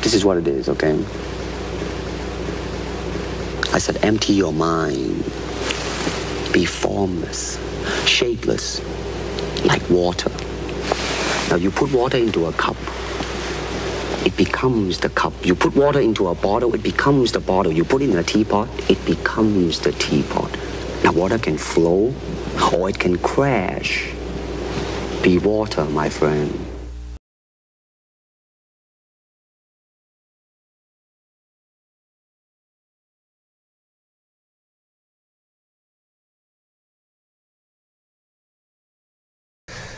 This is what it is, okay? I said, empty your mind. Be formless, shapeless, like water. Now you put water into a cup, it becomes the cup. You put water into a bottle, it becomes the bottle. You put it in a teapot, it becomes the teapot. Now water can flow or it can crash. Be water, my friend.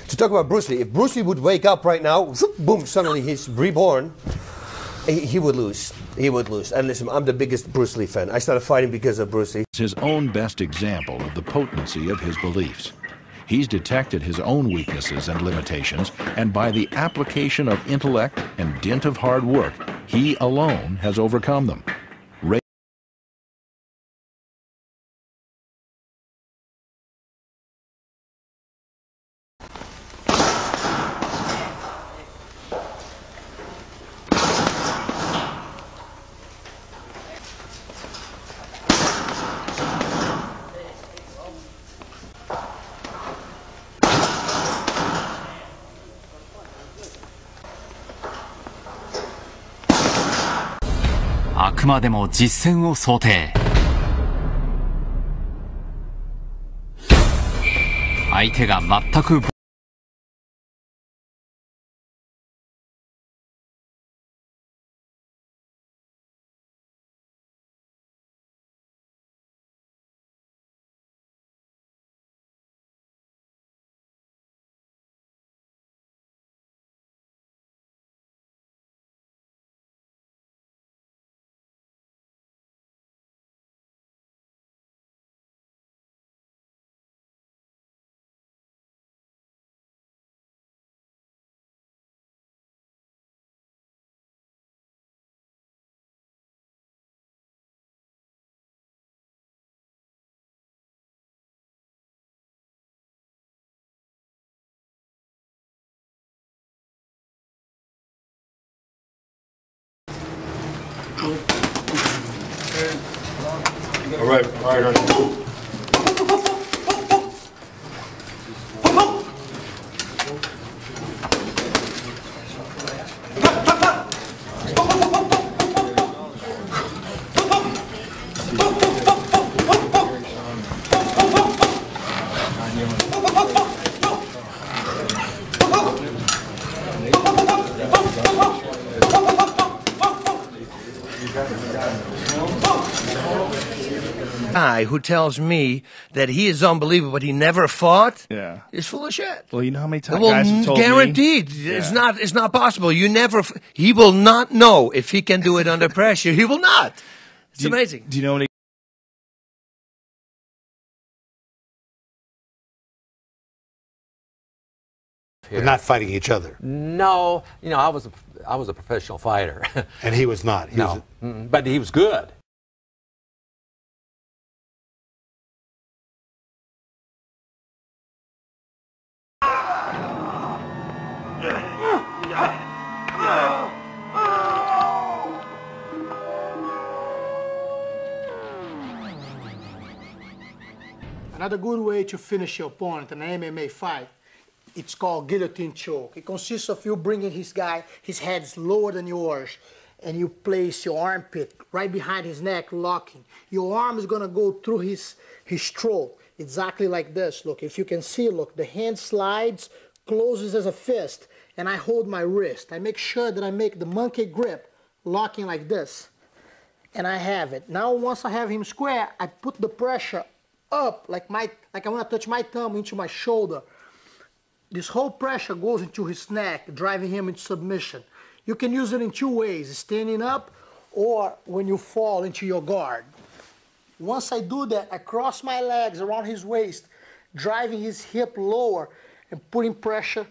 To talk about Bruce Lee, if Bruce Lee would wake up right now, boom, suddenly he's reborn, he would lose. He would lose. And listen, I'm the biggest Bruce Lee fan. I started fighting because of Bruce Lee. It's his own best example of the potency of his beliefs. He's detected his own weaknesses and limitations, and by the application of intellect and dint of hard work, he alone has overcome them.あくまでも実戦を想定。相手が全くAll right, all right. Guy who tells me that he is unbelievable but he never fought is full of shit. Well, you know how many times Well, guys have told guaranteed. me? It's not possible. He will not know if he can do it under pressure. He will not. It's amazing. Do you know how many We're not fighting each other. No, you know, I was a professional fighter. And he was not. But he was good. Another good way to finish your opponent in an MMA fight, it's called guillotine choke. It consists of you bringing his head's lower than yours, and you place your armpit right behind his neck, locking. Your arm is gonna go through his throat, exactly like this. Look, if you can see, look, the hand slides, closes as a fist, and I hold my wrist. I make sure that I make the monkey grip, locking like this, and I have it. Now, once I have him square, I put the pressure up, like I want to touch my thumb into my shoulder. This whole pressure goes into his neck, driving him into submission. You can use it in two ways, standing up or when you fall into your guard. Once I do that, I cross my legs around his waist, driving his hip lower and putting pressure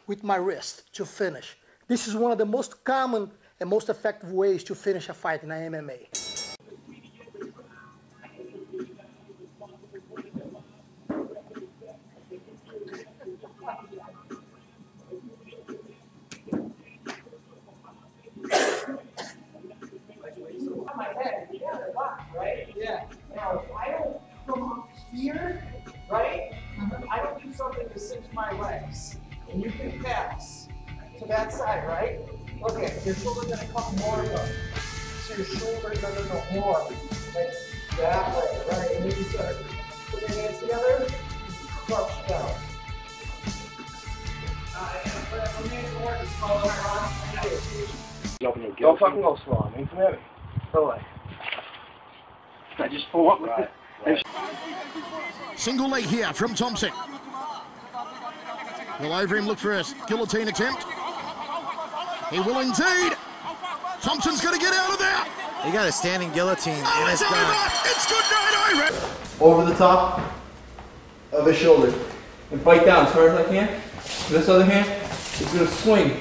with my wrist to finish. This is one of the most common and most effective ways to finish a fight in MMA. head. Yeah, they're locked, right? Yeah. Now, if I don't come up here, right? I don't do something to cinch my legs. And you can pass to that side, right? Okay, your shoulder's gonna come more up. So your shoulders are gonna go more. Like that way, right? And then you start put your hands together, crouch down. Don't fucking go slow, man. Come at me. Go away. I just pull up. Right. Single leg here from Thompson. Will over him look for a guillotine attempt. He will indeed. Thompson's going to get out of there. He got a standing guillotine. Oh, it's over. It's good night, Iron. Over the top of his shoulder. And bite down as hard as I can. This other hand is going to swing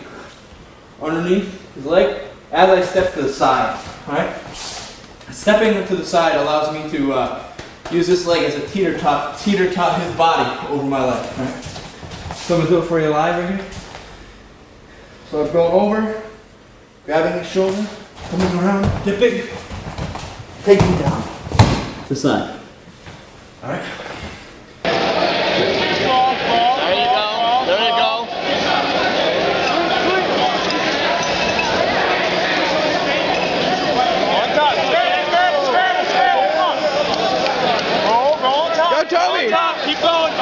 underneath his leg as I step to the side. Alright? Stepping to the side allows me to use this leg as a teeter-tot his body over my leg. Alright? So I'm going to do it for you live right here. So I'm going over, grabbing his shoulder, coming around, dipping, taking down. The side. Alright? Keep going.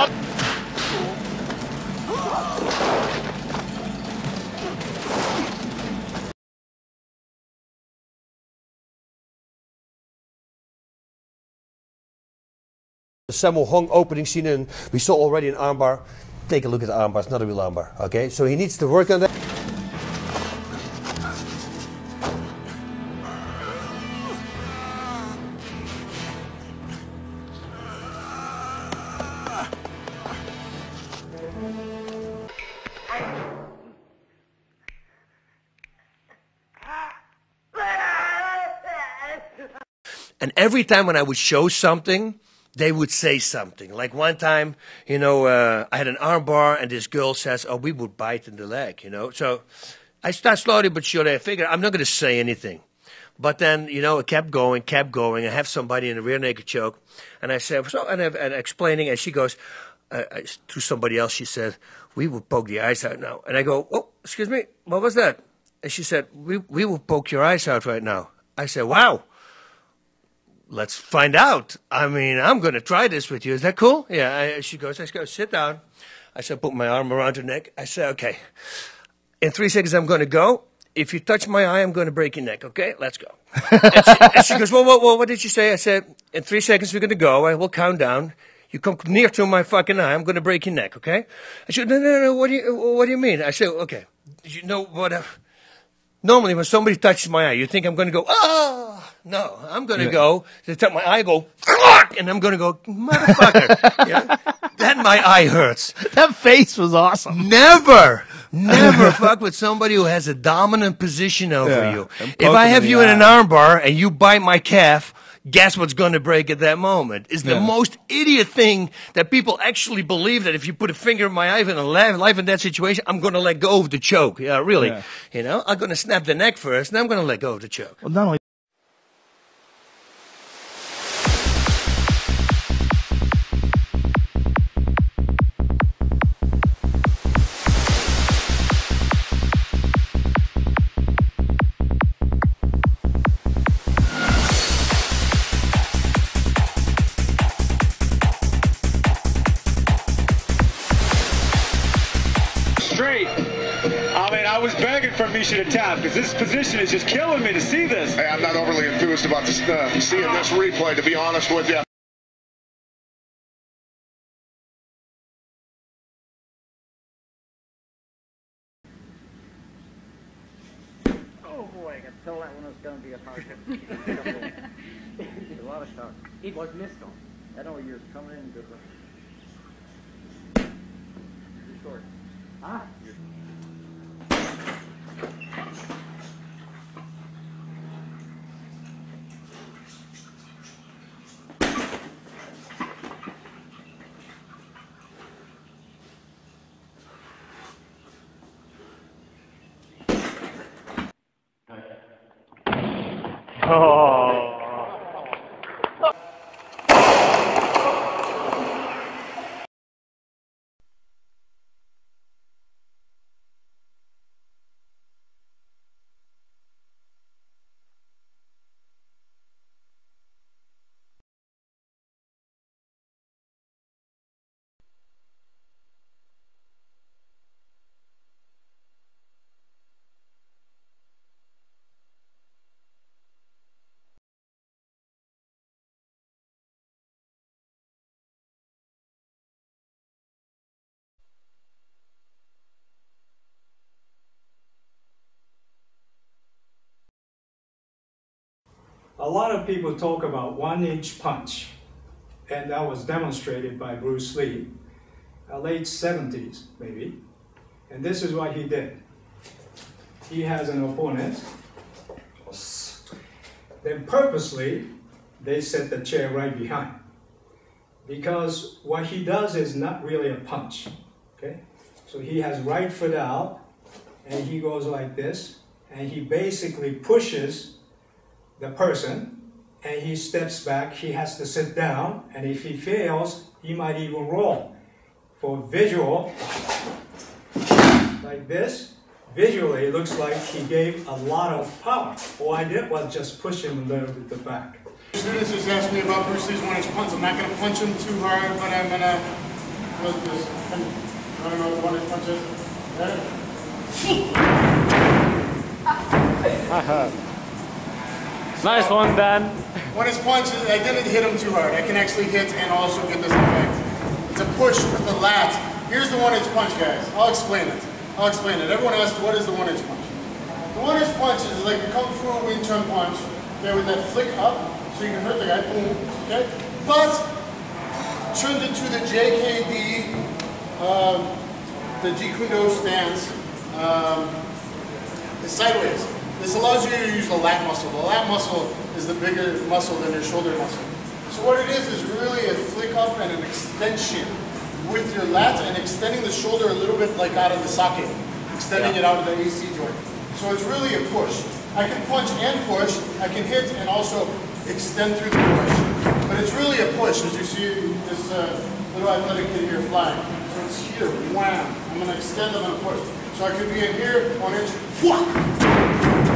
The Sammo Hung opening scene, and we saw already an armbar. Take a look at the armbar. It's not a real armbar. Okay, so he needs to work on that. And every time when I would show something, they would say something. Like one time, you know, I had an arm bar and this girl says, oh, we would bite in the leg, you know. So I start slowly but surely. I figured I'm not going to say anything. But then, you know, it kept going. I have somebody in a rear naked choke. And I said, so, and explaining, and she goes, to somebody else, she said, we will poke the eyes out now. And I go, oh, excuse me, what was that? And she said, we will poke your eyes out right now. I said, wow. Let's find out. I mean, I'm going to try this with you. Is that cool? Yeah. She goes, let's go. Sit down. I said, put my arm around her neck. I said, okay. In 3 seconds, I'm going to go. If you touch my eye, I'm going to break your neck. Okay? Let's go. and she goes, well, what did you say? I said, in 3 seconds, we're going to go. I will count down. You come near to my fucking eye, I'm going to break your neck. Okay? I said, no. What do you mean? I said, okay. You know what? Normally, when somebody touches my eye, you think I'm going to go, ah. No, I'm going to go, they touch my eye, go, and I'm going to go, motherfucker. Yeah? Then my eye hurts. That face was awesome. Never fuck with somebody who has a dominant position over you. If I have you in an armbar and you bite my calf, guess what's going to break at that moment? Is the most idiot thing that people actually believe that if you put a finger in my eye and life in that situation, I'm going to let go of the choke. Yeah, really. Yeah. You know, I'm going to snap the neck first, and I'm going to let go of the choke. Well, not only I was begging for Misha to tap because this position is just killing me to see this. Hey, I'm not overly enthused about seeing this replay, to be honest with you. Oh boy, I could tell that one was going to be a hard one. A lot of shots. It was missed on. I know you're coming in good one. Too short. Huh? Oh. A lot of people talk about 1-inch punch, and that was demonstrated by Bruce Lee, late 70s maybe, and this is what he did. He has an opponent, then purposely they set the chair right behind, because what he does is not really a punch, okay? So he has right foot out, and he goes like this, and he basically pushes the person, and he steps back, he has to sit down, and if he fails, he might even roll. For visual, like this, visually it looks like he gave a lot of power. All I did was just push him a little bit back. Students just asked me about Bruce Lee's 1-inch punch. I'm not going to punch him too hard, but I'm going to, I don't know what the 1-inch punch is. Nice one, Dan. 1-inch punch, I didn't hit him too hard. I can actually hit and also get this effect. It's a push with the lat. Here's the 1-inch punch, guys. I'll explain it. Everyone asks, what is the 1-inch punch? The 1-inch punch is like a Kung Fu Wing Chun punch, okay, with that flick up, so you can hurt the guy, boom, okay? But, turned into the JKD, the Jeet Kune Do stance, is sideways. This allows you to use the lat muscle. The lat muscle is the bigger muscle than your shoulder muscle. So what it is really a flick up and an extension with your lat and extending the shoulder a little bit like out of the socket, extending it out of the AC joint. So it's really a push. I can punch and push, I can hit and also extend through the push. But it's really a push, as you see this little athletic kid here flying. So it's here, wham. I'm going to extend, I'm going to push. So I could be in here, 1-inch, wham.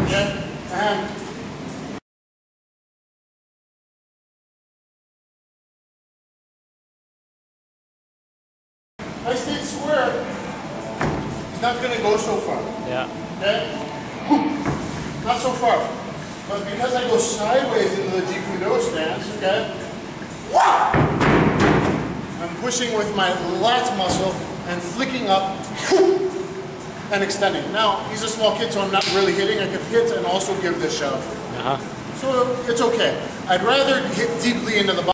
Okay, and I stayed square, it's not going to go so far. Yeah. Okay? Not so far. But because I go sideways into the Jeet Kune Do stance, okay? I'm pushing with my lat muscle and flicking up and extending. Now, he's a small kid, so I'm not really hitting. I can hit and also give this shove. So it's okay. I'd rather hit deeply into the body.